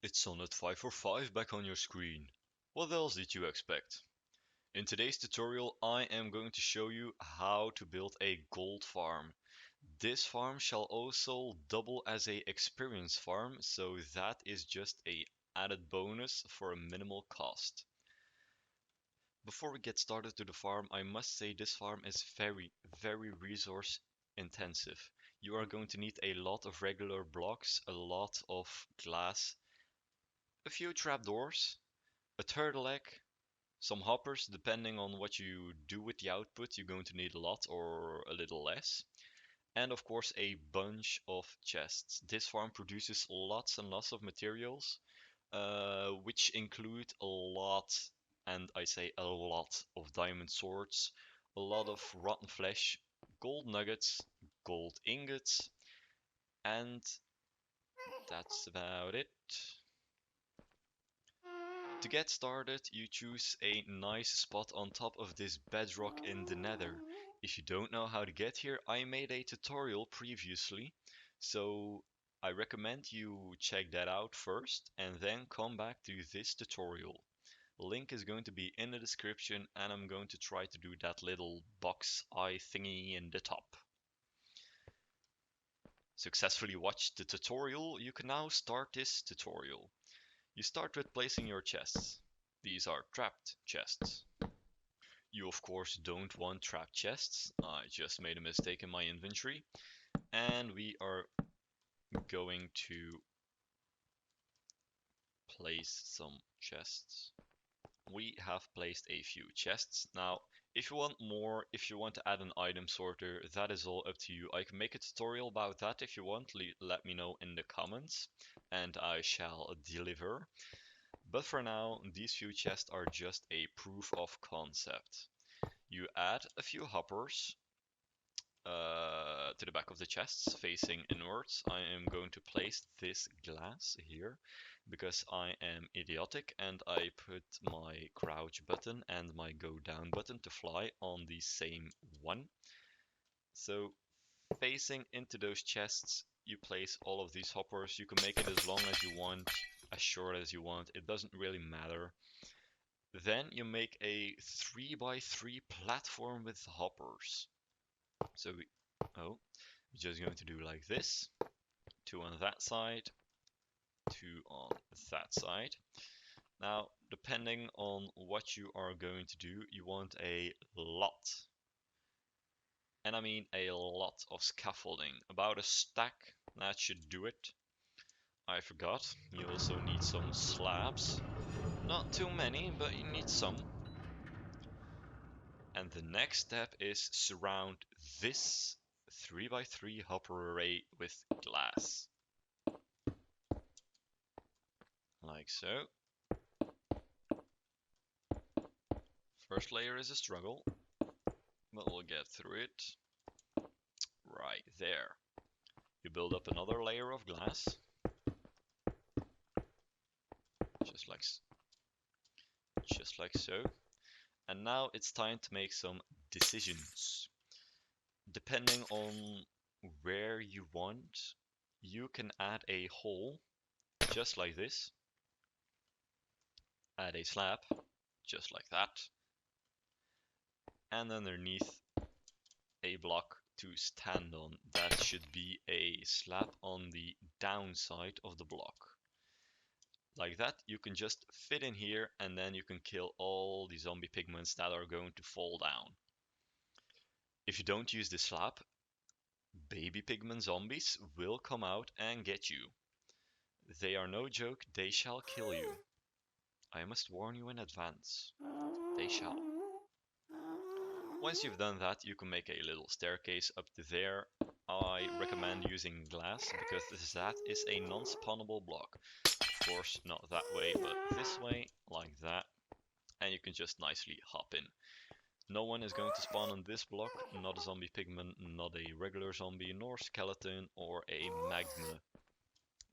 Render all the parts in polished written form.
It's Sonnet 545 back on your screen. What else did you expect? In today's tutorial I am going to show you how to build a gold farm. This farm shall also double as a experience farm, so that is just a added bonus for a minimal cost. Before we get started to the farm, I must say this farm is very resource intensive. You are going to need a lot of regular blocks, a lot of glass, a few trapdoors, a turtle egg, some hoppers. Depending on what you do with the output, you're going to need a lot or a little less. And of course, a bunch of chests. This farm produces lots and lots of materials, which include a lot, and I say a lot, of diamond swords, a lot of rotten flesh, gold nuggets, gold ingots, and that's about it. To get started, you choose a nice spot on top of this bedrock in the Nether. If you don't know how to get here, I made a tutorial previously, so I recommend you check that out first and then come back to this tutorial. Link is going to be in the description, and I'm going to try to do that little box eye thingy in the top. Successfully watched the tutorial, you can now start this tutorial. You start with placing your chests. These are trapped chests. You of course don't want trapped chests. I just made a mistake in my inventory. And we are going to place some chests. We have placed a few chests. Now, if you want more, if you want to add an item sorter, that is all up to you. I can make a tutorial about that if you want. Let me know in the comments and I shall deliver. But for now, these few chests are just a proof of concept. You add a few hoppers to the back of the chests facing inwards. I am going to place this glass here because I am idiotic and I put my crouch button and my go down button to fly on the same one. So facing into those chests, you place all of these hoppers. You can make it as long as you want, as short as you want. It doesn't really matter. Then you make a 3x3 platform with hoppers. So we're just going to do like this. Two on that side, two on that side. Now, depending on what you are going to do, you want a lot. And I mean a lot of scaffolding. About a stack, that should do it. I forgot, you also need some slabs. Not too many, but you need some. And the next step is surround this 3x3 hopper array with glass. Like so. First layer is a struggle, but we'll get through it. Right there. You build up another layer of glass. Just like so. And now it's time to make some decisions. Depending on where you want, you can add a hole, just like this. Add a slab, just like that. And underneath a block to stand on. That should be a slab on the downside of the block. Like that, you can just fit in here and then you can kill all the zombie pigments that are going to fall down. If you don't use this slab, baby pigment zombies will come out and get you. They are no joke, they shall kill you. I must warn you in advance. They shall. Once you've done that, you can make a little staircase up to there. I recommend using glass because that is a non-spawnable block. Of course, not that way, but this way, like that. And you can just nicely hop in. No one is going to spawn on this block, not a zombie pigman, not a regular zombie, nor skeleton, or a magma.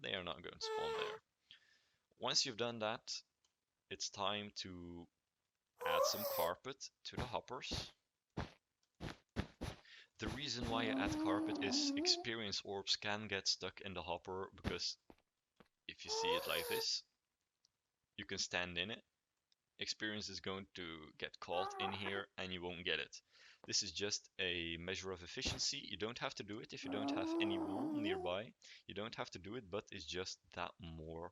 They are not going to spawn there. Once you've done that, it's time to add some carpet to the hoppers. The reason why I add carpet is experience orbs can get stuck in the hopper because if you see it like this, you can stand in it. Experience is going to get caught in here and you won't get it. This is just a measure of efficiency. You don't have to do it if you don't have any wool nearby. You don't have to do it, but it's just that more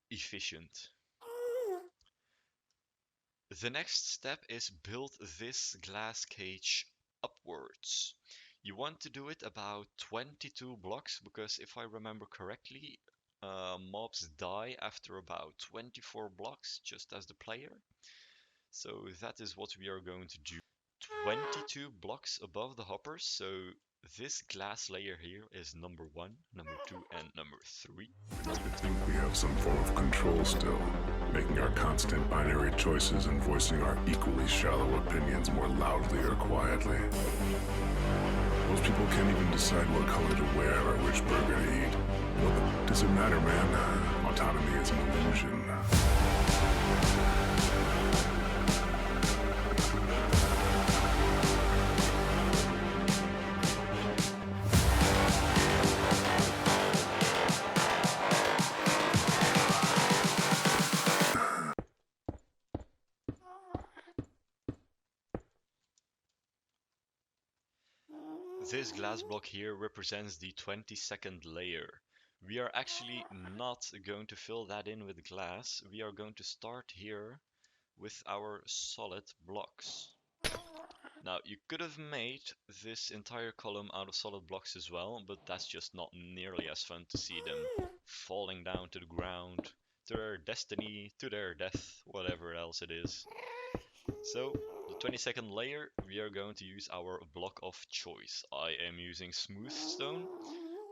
efficient. The next step is build this glass cage upwards. You want to do it about 22 blocks because if I remember correctly, mobs die after about 24 blocks just as the player. So that is what we are going to do. 22 blocks above the hoppers, so this glass layer here is number 1, number 2, and number 3. We like to think we have some form of control still, making our constant binary choices and voicing our equally shallow opinions more loudly or quietly. Most people can't even decide what color to wear or which burger to eat. What does it matter, man? Autonomy is an illusion. This glass block here represents the 22nd layer. We are actually not going to fill that in with glass. We are going to start here with our solid blocks. Now, you could have made this entire column out of solid blocks as well, but that's just not nearly as fun to see them falling down to the ground, to their destiny, to their death, whatever else it is. So, the 22nd layer, we are going to use our block of choice. I am using smooth stone.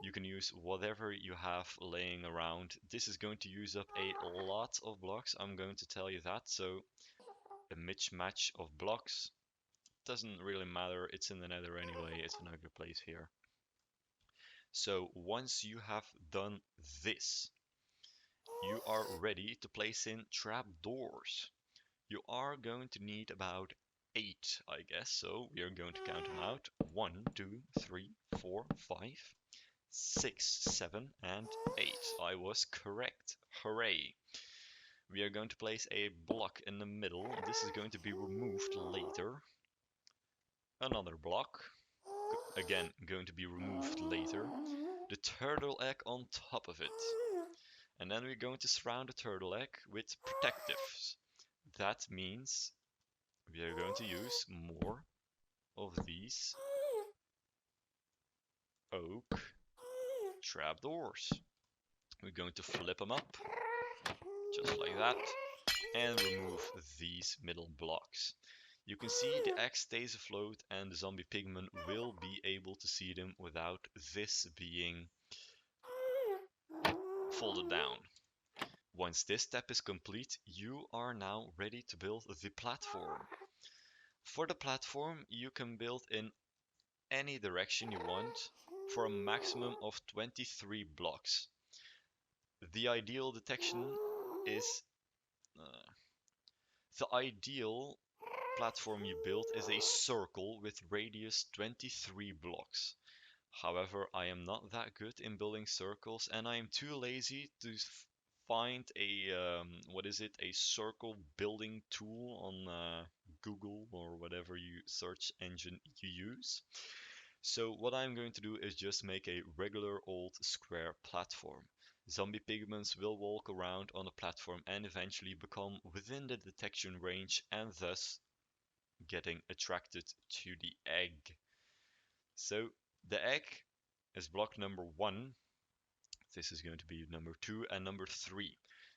You can use whatever you have laying around. This is going to use up a lot of blocks, I'm going to tell you that. So, a mismatch of blocks doesn't really matter. It's in the Nether anyway. It's an ugly place here. So, once you have done this, you are ready to place in trapdoors. You are going to need about 8, I guess. So we are going to count them out. 1, 2, 3, 4, 5, 6, 7, and 8. I was correct. Hooray. We are going to place a block in the middle. This is going to be removed later. Another block. Again, going to be removed later. The turtle egg on top of it. And then we're going to surround the turtle egg with protectives. That means we are going to use more of these oak trapdoors. We're going to flip them up, just like that, and remove these middle blocks. You can see the egg stays afloat and the zombie pigman will be able to see them without this being folded down. Once this step is complete, you are now ready to build the platform. For the platform, you can build in any direction you want for a maximum of 23 blocks. The ideal detection is the ideal platform you build is a circle with radius 23 blocks. However, I am not that good in building circles and I am too lazy to find a a circle building tool on Google or whatever you search engine you use. So what I'm going to do is just make a regular old square platform. Zombie pigments will walk around on the platform and eventually become within the detection range and thus getting attracted to the egg. So the egg is block number 1. This is going to be number 2 and number 3.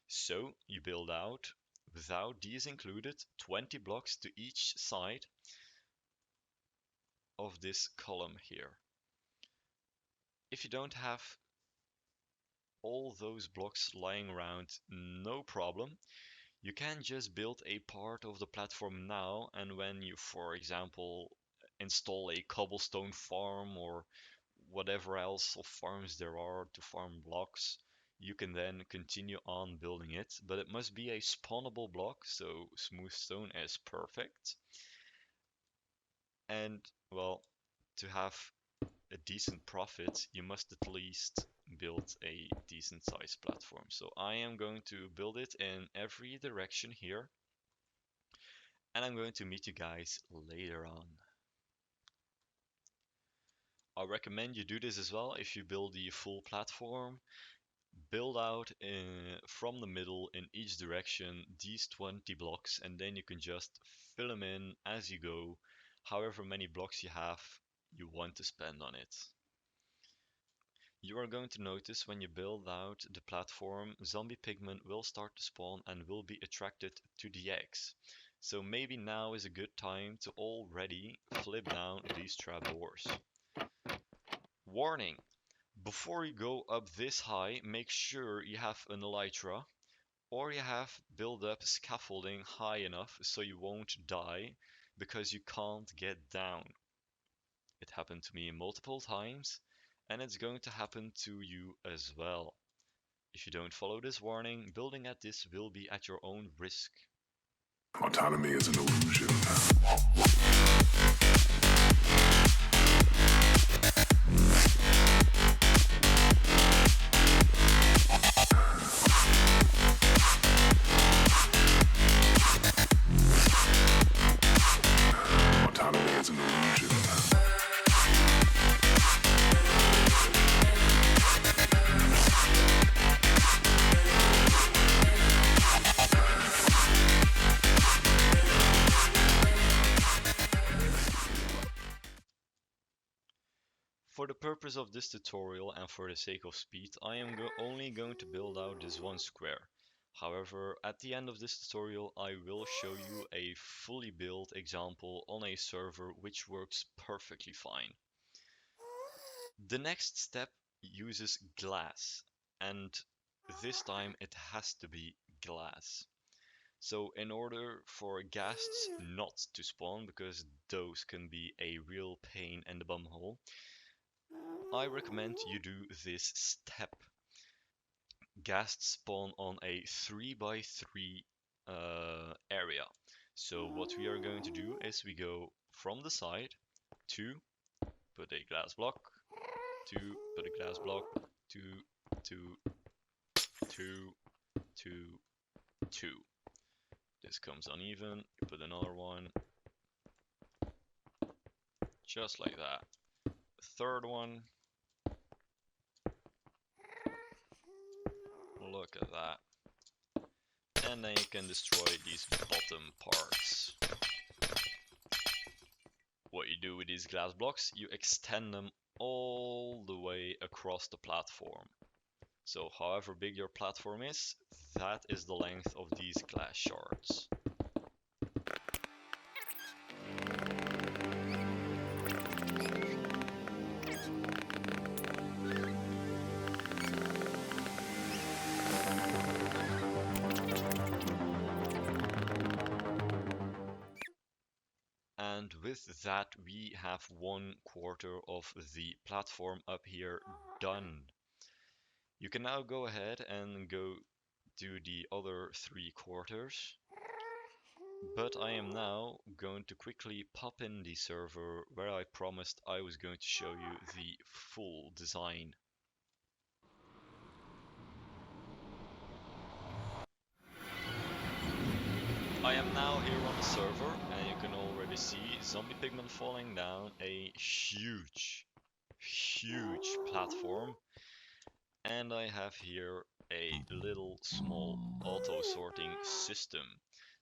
So you build out, without these included, 20 blocks to each side of this column here. If you don't have all those blocks lying around, no problem. You can just build a part of the platform now, and when you, for example, install a cobblestone farm or whatever else of farms there are to farm blocks, you can then continue on building it, but it must be a spawnable block, so smooth stone is perfect. And well, to have a decent profit, you must at least build a decent sized platform. So I am going to build it in every direction here, and I'm going to meet you guys later on. I recommend you do this as well. If you build the full platform, build out from the middle in each direction these 20 blocks, and then you can just fill them in as you go, however many blocks you want to spend on it. You are going to notice when you build out the platform, zombie pigmen will start to spawn and will be attracted to the eggs. So maybe now is a good time to already flip down these trapdoors. Warning! Before you go up this high, make sure you have an elytra or you have built up scaffolding high enough so you won't die because you can't get down. It happened to me multiple times, and it's going to happen to you as well. If you don't follow this warning, building at this will be at your own risk. Autonomy is an illusion. Autonomy is an illusion. For the purpose of this tutorial and for the sake of speed, I am only going to build out this one square. However, at the end of this tutorial, I will show you a fully built example on a server which works perfectly fine. The next step uses glass, and this time it has to be glass. So in order for ghasts not to spawn, because those can be a real pain in the bumhole, I recommend you do this step. Ghasts spawn on a 3x3 area. So what we are going to do is we go from the side, 2, put a glass block, 2, put a glass block, 2, 2, 2, 2, 2. This comes uneven, you put another one, just like that. Third one, look at that. And then you can destroy these bottom parts. What you do with these glass blocks, you extend them all the way across the platform. So however big your platform is, that is the length of these glass shards. And with that, we have 1/4 of the platform up here done. You can now go ahead and go do the other 3/4. But I am now going to quickly pop in the server where I promised I was going to show you the full design. I am now here on the server, and you can already see zombie pigmen falling down a huge platform. And I have here a little small auto sorting system.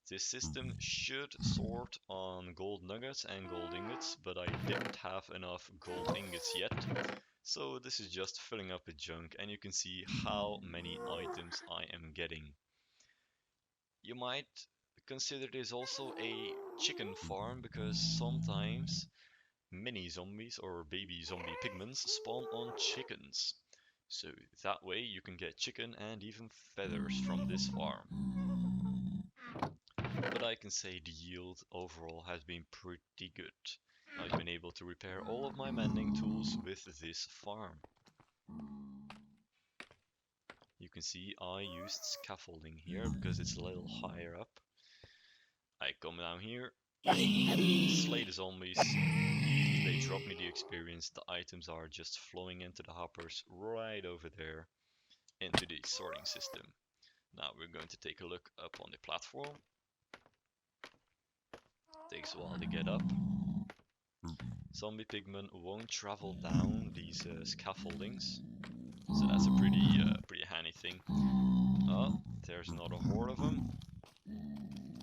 This system should sort on gold nuggets and gold ingots, but I didn't have enough gold ingots yet. So this is just filling up with junk, and you can see how many items I am getting. You might consider this also a chicken farm, because sometimes mini zombies or baby zombie pigments spawn on chickens. So that way you can get chicken and even feathers from this farm. But I can say the yield overall has been pretty good. I've been able to repair all of my mending tools with this farm. You can see I used scaffolding here because it's a little higher up. I come down here, slay the zombies, they drop me the experience, the items are just flowing into the hoppers right over there into the sorting system. Now we're going to take a look up on the platform. Takes a while to get up. Zombie pigmen won't travel down these scaffoldings, so that's a pretty handy thing. Oh, there's another horde of them,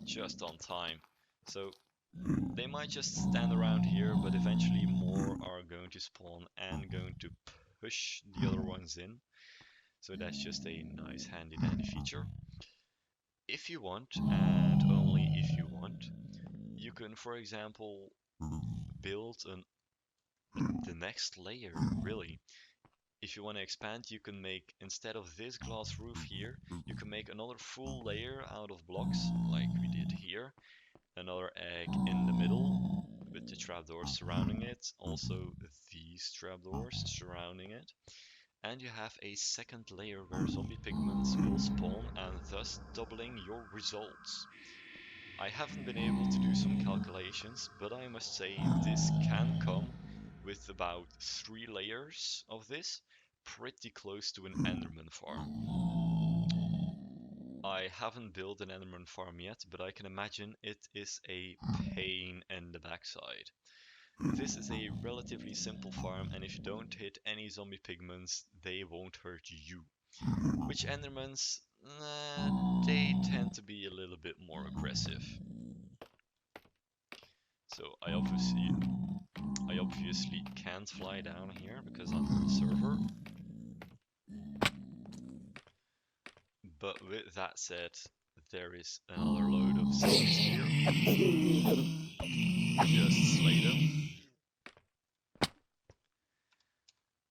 just on time. So they might just stand around here, but eventually more are going to spawn and going to push the other ones in. So that's just a nice handy dandy feature. If you want, and only if you want, you can, for example, build the next layer, really. If you want to expand, you can make, instead of this glass roof here, you can make another full layer out of blocks, like we did here. Another egg in the middle, with the trapdoors surrounding it, also these trapdoors surrounding it. And you have a second layer where zombie pigments will spawn and thus doubling your results. I haven't been able to do some calculations, but I must say this can come with about 3 layers of this, pretty close to an Enderman farm. I haven't built an Enderman farm yet, but I can imagine it is a pain in the backside. This is a relatively simple farm, and if you don't hit any zombie pigments, they won't hurt you. Which Endermans, they tend to be a little bit more aggressive. So I obviously can't fly down here because I'm on the server. But with that said, there is another load of zombies here. Just slay them.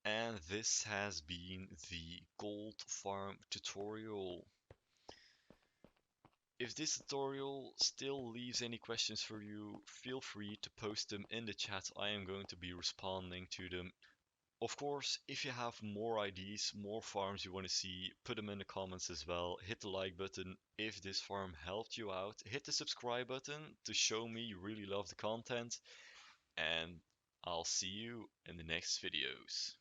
And this has been the gold farm tutorial. If this tutorial still leaves any questions for you, feel free to post them in the chat. I am going to be responding to them. Of course, if you have more ideas, more farms you want to see, put them in the comments as well. Hit the like button if this farm helped you out. Hit the subscribe button to show me you really love the content. And I'll see you in the next videos.